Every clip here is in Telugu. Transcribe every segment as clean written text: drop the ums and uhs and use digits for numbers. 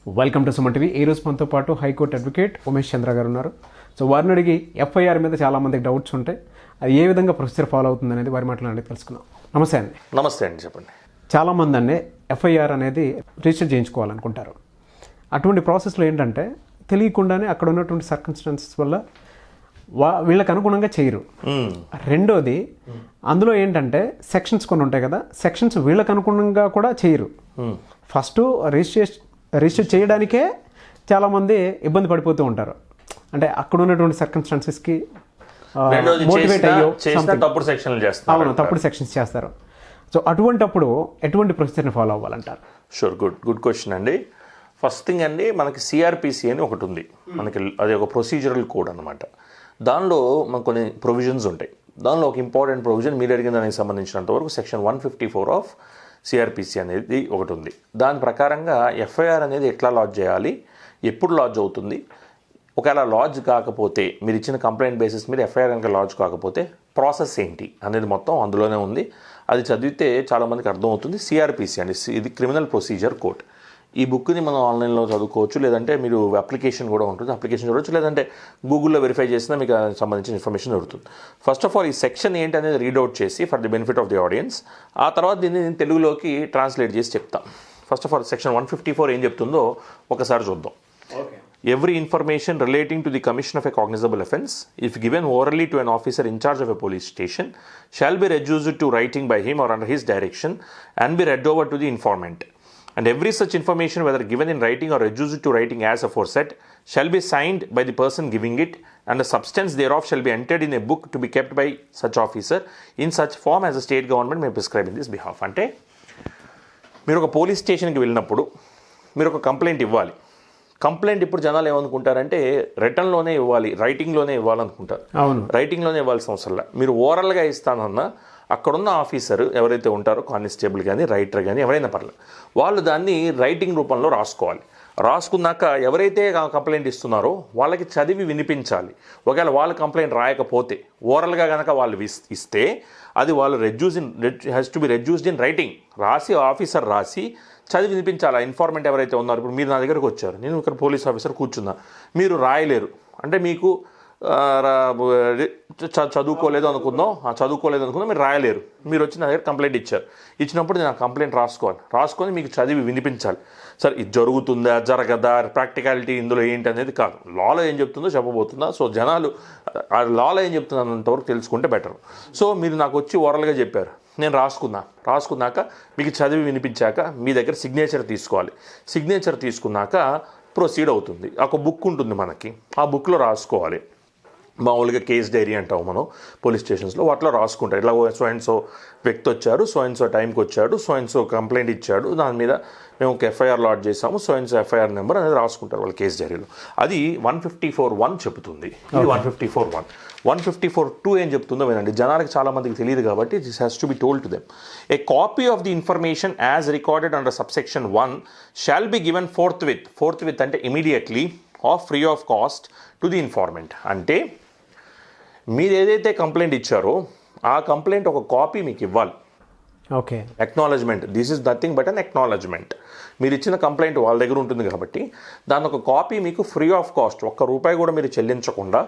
Welcome to సుమంటివి. ఈ రోజు మనతో పాటు హైకోర్టు అడ్వకేట్ ఉమేష్ చంద్ర గారు ఉన్నారు. సో వారిని అడిగి FIR మీద చాలా మందికి డౌట్స్ ఉంటాయి, అది ఏ విధంగా ప్రొసీజర్ ఫాలో అవుతుంది అనేది వారి మాట్లాడి తెలుసుకుందాం. నమస్తే అండి. నమస్తే అండి, చెప్పండి. చాలామంది అండి FIR అనేది రిజిస్టర్ చేయించుకోవాలనుకుంటారు. అటువంటి ప్రాసెస్లో ఏంటంటే తెలియకుండానే అక్కడ ఉన్నటువంటి సర్కమ్స్టాన్సెస్ వల్ల వీళ్ళకి అనుగుణంగా చేయరు. రెండోది, అందులో ఏంటంటే సెక్షన్స్ కొన్ని ఉంటాయి కదా, సెక్షన్స్ వీళ్ళకి అనుగుణంగా కూడా చేయరు. ఫస్ట్ రిజిస్టర్ చేయడానికే చాలామంది ఇబ్బంది పడిపోతూ ఉంటారు. అంటే అక్కడ ఉన్నటువంటి సర్కమ్స్టాన్సెస్కి మోటివేట్ అయ్యో తప్పుడు సెక్షన్లు చేస్తారు. అవును, తప్పుడు సెక్షన్స్ చేస్తారు. సో అటువంటప్పుడు ఎటువంటి ప్రొసీజర్ని ఫాలో అవ్వాలంటారు? షూర్, గుడ్ క్వశ్చన్ అండి. ఫస్ట్ థింగ్ అండి, మనకి CRPC అని ఒకటి ఉంది. మనకి అది ఒక ప్రొసీజరల్ కోడ్ అనమాట. దానిలో మనకు కొన్ని ప్రొవిజన్స్ ఉంటాయి. దానిలో ఒక ఇంపార్టెంట్ ప్రొవిజన్ మీరు అడిగిన దానికి సంబంధించినంత వరకు సెక్షన్ 154 ఆఫ్ CRPC అనేది ఒకటి ఉంది. దాని ప్రకారంగా FIR అనేది ఎట్లా లాడ్జ్ చేయాలి, ఎప్పుడు లాడ్జ్ అవుతుంది, ఒకవేళ లాడ్జ్ కాకపోతే మీరు ఇచ్చిన కంప్లైంట్ బేసిస్ మీద FIR కనుక లాడ్జ్ కాకపోతే ప్రాసెస్ ఏంటి అనేది మొత్తం అందులోనే ఉంది. అది చదివితే చాలామందికి అర్థమవుతుంది. CRPC అండి, ఇది క్రిమినల్ ప్రొసీజర్ కోడ్. ఈ బుక్ని మనం ఆన్లైన్లో చదువుకోవచ్చు, లేదంటే మీరు అప్లికేషన్ కూడా ఉంటుంది, అప్లికేషన్ చూడవచ్చు, లేదంటే గూగుల్లో వెరిఫై చేసినా మీకు సంబంధించిన ఇన్ఫర్మేషన్ దొరుకుతుంది. ఫస్ట్ ఆఫ్ ఆల్ ఈ సెక్షన్ ఏంటి అనేది రీడౌట్ చేసి for the benefit of the audience, ఆ తర్వాత దీన్ని నేను తెలుగులోకి ట్రాన్స్లేట్ చేసి చెప్తాను. ఫస్ట్ ఆఫ్ ఆల్ సెక్షన్ 154 ఏం చెప్తుందో ఒకసారి చూద్దాం. Every information relating to the commission of a cognizable offence, if given orally to an officer in charge of a police station, shall be reduced to writing by him or under his direction and be read over to the informant. And every such information, whether given in writing or reduced to writing as aforesaid, shall be signed by the person giving it, and the substance thereof shall be entered in a book to be kept by such officer in such form as the state government may prescribe in this behalf. అంటే మీరు ఒక పోలీస్ స్టేషన్కి వెళ్ళినప్పుడు మీరు ఒక కంప్లైంట్ ఇవ్వాలి. కంప్లైంట్ ఇప్పుడు జనాలు ఏమనుకుంటారంటే రిటర్న్లోనే ఇవ్వాలి, రైటింగ్లోనే ఇవ్వాలనుకుంటారు. అవును, రైటింగ్లోనే ఇవ్వాల్సిన అవసరం లేదు. మీరు ఓరల్గా ఇస్తానన్నా అక్కడున్న ఆఫీసర్ ఎవరైతే ఉంటారో, కానిస్టేబుల్ కానీ రైటర్ కానీ ఎవరైనా పర్లేదు, వాళ్ళు దాన్ని రైటింగ్ రూపంలో రాసుకోవాలి. రాసుకున్నాక ఎవరైతే కంప్లైంట్ ఇస్తున్నారో వాళ్ళకి చదివి వినిపించాలి. ఒకవేళ వాళ్ళు కంప్లైంట్ రాయకపోతే ఓరల్గా కనుక వాళ్ళు ఇస్తే అది వాళ్ళు has to be reduced in writing, రాసి ఆఫీసర్ రాసి చదివి వినిపించాలి. ఆ ఇన్ఫార్మెంట్ ఎవరైతే ఉన్నారో, ఇప్పుడు మీరు నా దగ్గరకు వచ్చారు, నేను ఇక్కడ పోలీస్ ఆఫీసర్ కూర్చున్నా, మీరు రాయలేరు అంటే మీకు చదువుకోలేదు అనుకుందాం మీరు రాయలేరు. మీరు వచ్చి నా దగ్గర కంప్లైంట్ ఇచ్చినప్పుడు నేను ఆ కంప్లైంట్ రాసుకొని మీకు చదివి వినిపించాలి. సరే ఇది జరుగుతుందా జరగదా, ప్రాక్టికాలిటీ ఇందులో ఏంటి అనేది కాదు, లాలో ఏం చెప్తుందో చెప్పబోతుందా. సో జనాలు ఆ లాలో ఏం చెప్తున్నంతవరకు తెలుసుకుంటే బెటర్. సో మీరు నాకు వచ్చి ఓరల్గా చెప్పారు, నేను రాసుకున్నాక మీకు చదివి వినిపించాక మీ దగ్గర సిగ్నేచర్ తీసుకోవాలి. సిగ్నేచర్ తీసుకున్నాక ప్రొసీడ్ అవుతుంది. ఒక బుక్ ఉంటుంది మనకి, ఆ బుక్లో రాసుకోవాలి. మామూలుగా కేస్ డైరీ అంటాము మనం పోలీస్ స్టేషన్స్లో, వాటిలో రాసుకుంటారు. ఇట్లా సో అండ్ సో వ్యక్తి వచ్చారు, సో అండ్ సో టైంకి వచ్చాడు, సో అండ్ సో కంప్లైంట్ ఇచ్చాడు, దాని మీద మేము ఒక FIR లాడ్ చేసాము, so and so FIR number అనేది రాసుకుంటారు వాళ్ళు కేస్ డైరీలో. అది 154(1) చెబుతుంది. ఇది 154(1). 154(2) ఏం చెప్తుందో వినండి. జనాలకు చాలామందికి తెలియదు కాబట్టి this has to be told to them. A copy of the information as recorded under subsection 1 shall be given forth అంటే immediately of free of cost to the informant. అంటే మీరు ఏదైతే కంప్లైంట్ ఇచ్చారో ఆ కంప్లైంట్ ఒక కాపీ మీకు ఇవ్వాలి. Okay, acknowledgement. This is nothing but an acknowledgement. మీరు ఇచ్చిన కంప్లైంట్ వాళ్ళ దగ్గర ఉంటుంది కాబట్టి దాని ఒక కాపీ మీకు ఫ్రీ ఆఫ్ కాస్ట్, ₹1 కూడా మీరు చెల్లించకుండా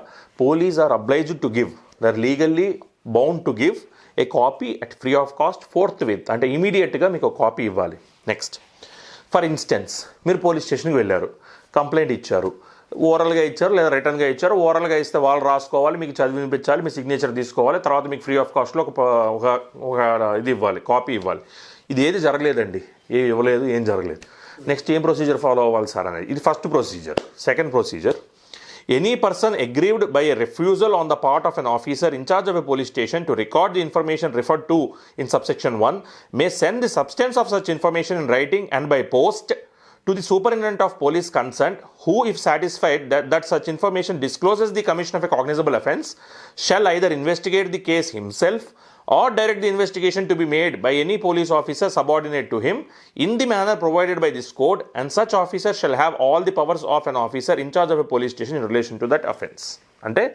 police are obliged to give, they are legally bound to give a copy at free of cost forthwith, అంటే ఇమీడియట్గా మీకు ఒక కాపీ ఇవ్వాలి. నెక్స్ట్, ఫర్ ఇన్స్టెన్స్ మీరు పోలీస్ స్టేషన్కి వెళ్ళారు, కంప్లైంట్ ఇచ్చారు, ఓరల్గా ఇచ్చారు లేదా రిటర్న్గా ఇచ్చారు. ఓరల్గా ఇస్తే వాళ్ళు రాసుకోవాలి, మీకు చదివి వినిపించాలి, మీ సిగ్నేచర్ తీసుకోవాలి, తర్వాత మీకు ఫ్రీ ఆఫ్ కాస్ట్లో ఒక ఇది ఇవ్వాలి, కాపీ ఇవ్వాలి. ఇది ఏది జరగలేదండి, ఏమి ఇవ్వలేదు, ఏం జరగలేదు. నెక్స్ట్ ఏం ప్రొసీజర్ ఫాలో అవ్వాలి సార్ అనేది, ఇది first procedure. Second procedure, any person aggrieved by a refusal on the part of an officer in charge of a police station to record the information referred to in subsection 1 May send the substance of such information in writing and by post to the superintendent of police concerned, who, if satisfied that such information discloses the commission of a cognizable offence, shall either investigate the case himself or direct the investigation to be made by any police officer subordinate to him in the manner provided by this code, and such officer shall have all the powers of an officer in charge of a police station in relation to that offence. అంటే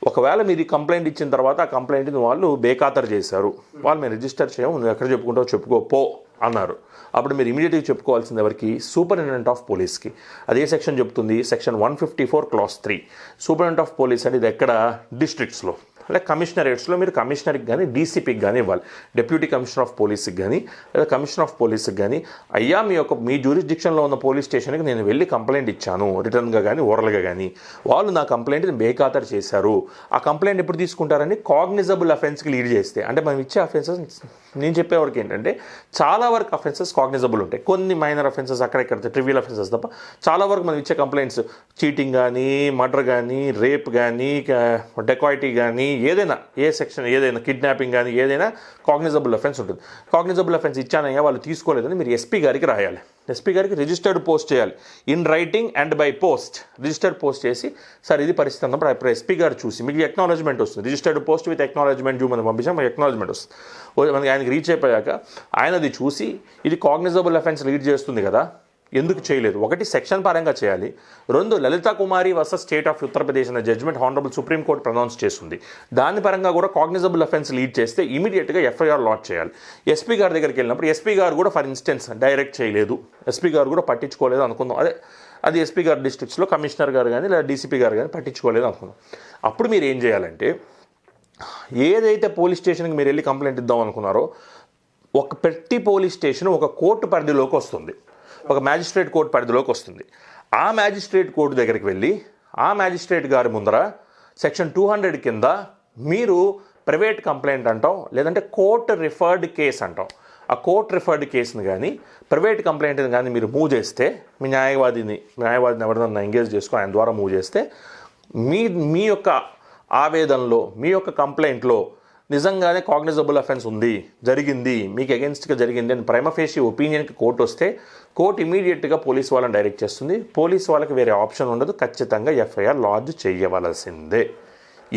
ఒకవేళ మీరు కంప్లైంట్ ఇచ్చిన తర్వాత ఆ కంప్లైంట్ని వాళ్ళు బేఖాతరు చేశారు, వాళ్ళు మేము రిజిస్టర్ చేయము, నువ్వు ఎక్కడ చెప్పుకుంటావు చెప్పుకోపో అన్నారు. అప్పుడు మీరు ఇమీడియట్గా చెప్పుకోవాల్సింది ఎవరికి? సూపరింటెండెంట్ ఆఫ్ పోలీస్కి. అదే సెక్షన్ చెప్తుంది, section 154 class 3. Superintendent of police అనేది ఎక్కడ? డిస్ట్రిక్ట్స్లో లేదా కమిషనరేట్స్లో మీరు కమిషనర్కి కానీ డీసీపీకి కానీ ఇవ్వాలి. డిప్యూటీ కమిషనర్ ఆఫ్ పోలీస్కి కానీ లేదా కమిషనర్ ఆఫ్ పోలీస్కి కానీ, అయ్యా మీ జ్యూరిస్డిక్షన్లో ఉన్న పోలీస్ స్టేషన్కి నేను వెళ్ళి కంప్లైంట్ ఇచ్చాను, రిటర్న్గా కానీ ఓరల్గా కానీ, వాళ్ళు నా కంప్లైంట్ని బేఖాతరు చేశారు. ఆ కంప్లైంట్ ఎప్పుడు తీసుకుంటారని కాగ్నిజబుల్ అఫెన్స్కి లీడ్ చేస్తే, అంటే మనం ఇచ్చే అఫెన్సెస్ నేను చెప్పేవరకు ఏంటంటే చాలా వరకు అఫెన్సెస్ కాగ్నిజబుల్ ఉంటాయి, కొన్ని మైనర్ అఫెన్సెస్ అక్కడెక్కడ ట్రివియల్ అఫెన్సెస్ తప్ప చాలా వరకు మనం ఇచ్చే కంప్లైంట్స్ చీటింగ్ కానీ, మర్డర్ కానీ, రేప్ కానీ, డెకాయిటీ కానీ, ఏదైనా ఏ సెక్షన్ ఏదైనా కిడ్నాపింగ్ కానీ ఏదైనా కాగ్నిజబుల్ అఫెన్స్ ఉంటుంది. కాగ్నిజబుల్ అఫెన్స్ ఇచ్చానయ్యా వాళ్ళు తీసుకోలేదని మీరు ఎస్పీ గారికి రాయాలి. ఎస్పీ గారికి రిజిస్టర్డ్ పోస్ట్ చేయాలి, in writing and by post. Registered post చేసి సార్ ఇది పరిస్థితి అన్నప్పుడు ఇప్పుడు ఎస్పీ గారు చూసి మీకు ఎక్నాలజ్మెంట్ వస్తుంది. రిజిస్టర్డ్ పోస్ట్ విత్ ఎక్నాలజ్మెంట్ మనం పంపించాం, మనకి ఎక్నాలజ్మెంట్ వస్తుంది. మనకి ఆయనకి రీచ్ అయిపోయాక ఆయన అది చూసి ఇది కాగ్నిజబుల్ అఫెన్స్ లీడ్ చేస్తుంది కదా, ఎందుకు చేయలేదు? ఒకటి సెక్షన్ పరంగా చేయాలి, రెండు లలితా కుమారి వర్సెస్ స్టేట్ ఆఫ్ ఉత్తరప్రదేశ్ అనే జడ్జ్మెంట్ హానరబుల్ సుప్రీంకోర్టు ప్రొనౌన్స్ చేస్తుంది, దాని పరంగా కూడా కాగ్నిజబుల్ అఫెన్స్ లీడ్ చేస్తే ఇమీడియట్గా FIR లాంచ్ చేయాలి. ఎస్పీ గారి దగ్గరికి వెళ్ళినప్పుడు ఎస్పీ గారు కూడా ఫర్ ఇన్స్టెన్స్ డైరెక్ట్ చేయలేదు, ఎస్పీ గారు కూడా పట్టించుకోలేదు అనుకుందాం, అది ఎస్పీ గారు డిస్ట్రిక్ట్స్లో కమిషనర్ గారు కానీ లేదా డీసీపీ గారు కానీ పట్టించుకోలేదు అనుకుందాం. అప్పుడు మీరు ఏం చేయాలంటే, ఏదైతే పోలీస్ స్టేషన్కి మీరు వెళ్ళి కంప్లైంట్ ఇద్దాం అనుకున్నారో ఒక ప్రతి పోలీస్ స్టేషన్ ఒక కోర్టు పరిధిలోకి వస్తుంది, ఒక మ్యాజిస్ట్రేట్ కోర్టు పరిధిలోకి వస్తుంది. ఆ మ్యాజిస్ట్రేట్ కోర్టు దగ్గరికి వెళ్ళి ఆ మ్యాజిస్ట్రేట్ గారి ముందర సెక్షన్ 200 కింద మీరు ప్రైవేట్ కంప్లైంట్ అంటాం, లేదంటే కోర్టు రిఫర్డ్ కేసు అంటాం. ఆ కోర్టు రిఫర్డ్ కేసుని కానీ ప్రైవేట్ కంప్లైంట్ని కానీ మీరు మూవ్ చేస్తే, మీ న్యాయవాదిని ఎవరినన్నా ఎంగేజ్ చేసుకొని ఆయన ద్వారా మూవ్ చేస్తే, మీ యొక్క ఆవేదనలో మీ యొక్క కంప్లైంట్లో నిజంగానే కాగ్నిజబుల్ అఫెన్స్ ఉంది, జరిగింది, మీకు అగెన్స్ట్గా జరిగింది అని ప్రైమా ఫేషి ఒపీనియన్కి కోర్టు వస్తే కోర్టు ఇమీడియట్గా పోలీస్ వాళ్ళని డైరెక్ట్ చేస్తుంది. పోలీస్ వాళ్ళకి వేరే ఆప్షన్ ఉండదు, ఖచ్చితంగా FIR లాడ్జ్ చేయవలసిందే.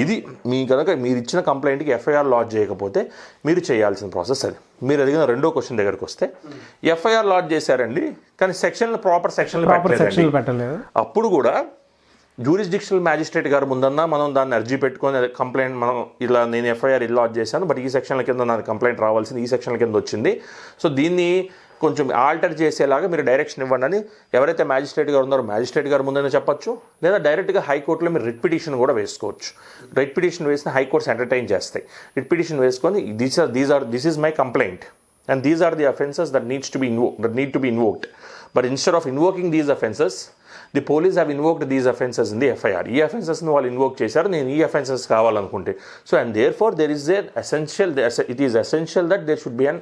ఇది మీ కనుక మీరు ఇచ్చిన కంప్లైంట్కి FIR లాడ్జ్ చేయకపోతే మీరు చేయాల్సిన ప్రాసెస్ అది. మీరు అడిగిన రెండో క్వశ్చన్ దగ్గరికి వస్తే, FIR లాడ్జ్ చేశారండి కానీ సెక్షన్లు ప్రాపర్ సెక్షన్లు పెట్టలేదు, అప్పుడు కూడా జ్యూరిస్డిక్షనల్ మ్యాజిస్ట్రేట్ గారు ముందన్నా మనం దాన్ని అర్జీ పెట్టుకొని కంప్లైంట్ మనం ఇలా నేను FIR లాడ్జ్ చేశాను, బట్ ఈ సెక్షన్ల కింద నాకు కంప్లైంట్ రావాల్సింది ఈ సెక్షన్ల కింద వచ్చింది, సో దీన్ని కొంచెం ఆల్టర్ చేసేలాగా మీరు డైరెక్షన్ ఇవ్వండి అని ఎవరైతే మ్యాజిస్ట్రేట్ గారు ఉన్నారో మ్యాజిస్ట్రేట్ గారు ముందనే చెప్పొచ్చు, లేదా డైరెక్ట్గా హైకోర్టులో మీరు రిట్ పిటిషన్ కూడా వేసుకోవచ్చు. రిట్ పిటిషన్ వేసిన హైకోర్ట్స్ ఎంటర్టైన్ చేస్తాయి. రిట్ పిటిషన్ వేసుకొని this is my complaint and these are the offences that need to be invoked. But instead of invoking these offences, the police have invoked these offences in the FIR. ఈ offences ను వాళ్ళు ఇన్వోక్ చేశారు, నేను ఈ offences కావాలనుకుంటే. So and therefore it is essential that there should be an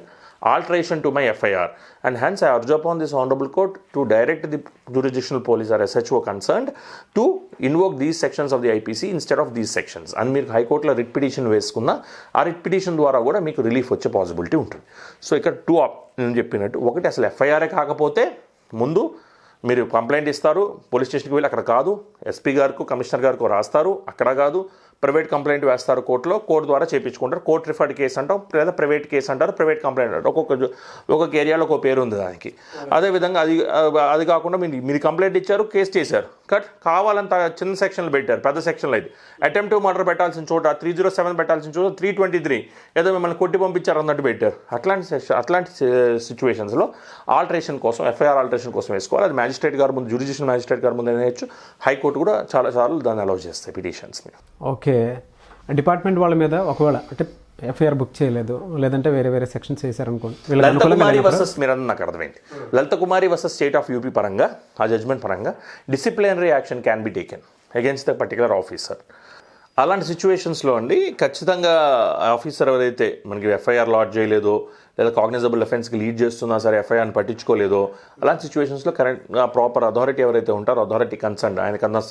alteration to my FIR, and hence I urge upon this honorable court to direct the jurisdictional police or SHO concerned to invoke these sections of the IPC instead of these sections. And మీరు హైకోర్టులో రిట్ పిటిషన్ వేసుకున్న ఆ రిట్ పిటిషన్ ద్వారా కూడా మీకు రిలీఫ్ వచ్చే పాసిబిలిటీ ఉంటుంది. సో ఇక్కడ నేను చెప్పినట్టు, ఒకటి అసలు FIR కాకపోతే ముందు మీరు కంప్లైంట్ ఇస్తారు, పోలీస్ స్టేషన్కి వెళ్ళి అక్కడ కాదు, ఎస్పీ గారికి కమిషనర్ గారికి రాస్తారు, అక్కడ కాదు, ప్రైవేట్ కంప్లైంట్ వేస్తారు కోర్టులో, కోర్టు ద్వారా చేయించుకుంటారు, కోర్టు రిఫర్డ్ కేసు అంటాం, లేదా ప్రైవేట్ కేసు అంటారు, ప్రైవేట్ కంప్లైంట్ అంటారు. ఒక్కొక్క ఏరియాలో ఒక పేరు ఉంది దానికి. అదేవిధంగా అది కాకుండా మీరు కంప్లైంట్ ఇచ్చారు, కేసు చేశారు, కావాలంత చిన్న సెక్షన్లు పెట్టారు, పెద్ద సెక్షన్లు అయితే అటెంప్ట్ మర్డర్ పెట్టాల్సిన చోట 307 పెట్టాల్సిన చోట 323 ఏదో మిమ్మల్ని కొట్టి పంపించారు అన్నట్టు పెట్టారు. అట్లాంటి సిచ్యువేషన్స్లో ఆల్టరేషన్ కోసం FIR ఆల్టరేషన్ కోసం వేసుకోవాలి. అది మ్యాజిస్ట్రేట్ గారు ముందు, జ్యుడిషియల్ మ్యాజిస్ట్రేట్ గారు ముందు వేయచ్చు, హైకోర్టు కూడా చాలా సార్లు దాన్ని అలౌ చేస్తాయి పిటిషన్స్ని. ఓకే, డిపార్ట్మెంట్ వాళ్ళ మీద ఒకవేళ అంటే FIR బుక్ చేయలేదు, లేదంటే వేరే సెక్షన్స్ వేసారనుకోండి, లలిత కుమారి వర్సెస్ మీరన్న నాకు అర్థమైంది. లలిత కుమారి వర్సెస్ స్టేట్ ఆఫ్ యూపీ పరంగా ఆ జడ్జ్మెంట్ పరంగా disciplinary action can be taken against the particular officer. అలాంటి సిచ్యువేషన్స్లో అండి ఖచ్చితంగా ఆఫీసర్ ఎవరైతే మనకి FIR లాడ్జ్ చేయలేదో, లేదా కాగ్నిజబుల్ అఫెన్స్కి లీడ్ చేస్తున్నా సరే FIRని పట్టించుకోలేదో, అలాంటి సిచ్యువేషన్స్లో కరెక్ట్గా ప్రాపర్ అథారిటీ ఎవరైతే ఉంటారో, అథారిటీ కన్సర్న్ ఆయనకన్నా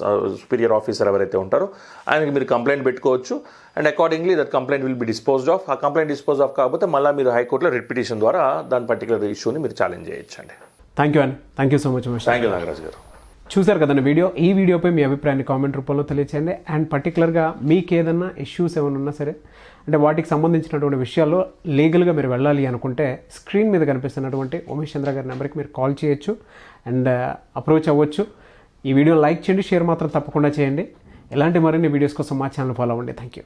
సుపీరియర్ ఆఫీసర్ ఎవరైతే ఉంటారో ఆయనకి మీరు కంప్లైంట్ పెట్టుకోవచ్చు. And accordingly that complaint will be disposed of. ఆ కంప్లైంట్ డిస్పోజ్ ఆఫ్ కాకపోతే మళ్ళీ మీరు హైకోర్టులో రిట్ పిటిషన్ ద్వారా దాని పర్టికులర్ ఇష్యూని మీరు ఛాలెంజ్ చేయొచ్చు అండి. Thank you so much. Thank you Nagaraju గారు. చూశారు కదండి వీడియో. ఈ వీడియోపై మీ అభిప్రాయాన్ని కామెంట్ రూపంలో తెలియచేయండి. అండ్ పర్టికులర్గా మీకు ఏదన్నా ఇష్యూస్ ఏమైనా ఉన్నా సరే, అంటే వాటికి సంబంధించినటువంటి విషయాల్లో లీగల్గా మీరు వెళ్ళాలి అనుకుంటే స్క్రీన్ మీద కనిపిస్తున్నటువంటి ఉమేష్ చంద్ర గారి నెంబర్కి మీరు కాల్ చేయొచ్చు అండ్ అప్రోచ్ అవ్వచ్చు. ఈ వీడియో లైక్ చేయండి, షేర్ మాత్రం తప్పకుండా చేయండి. ఇలాంటి మరిన్ని వీడియోస్ కోసం మా ఛానల్ ఫాలో అవ్వండి. Thank you.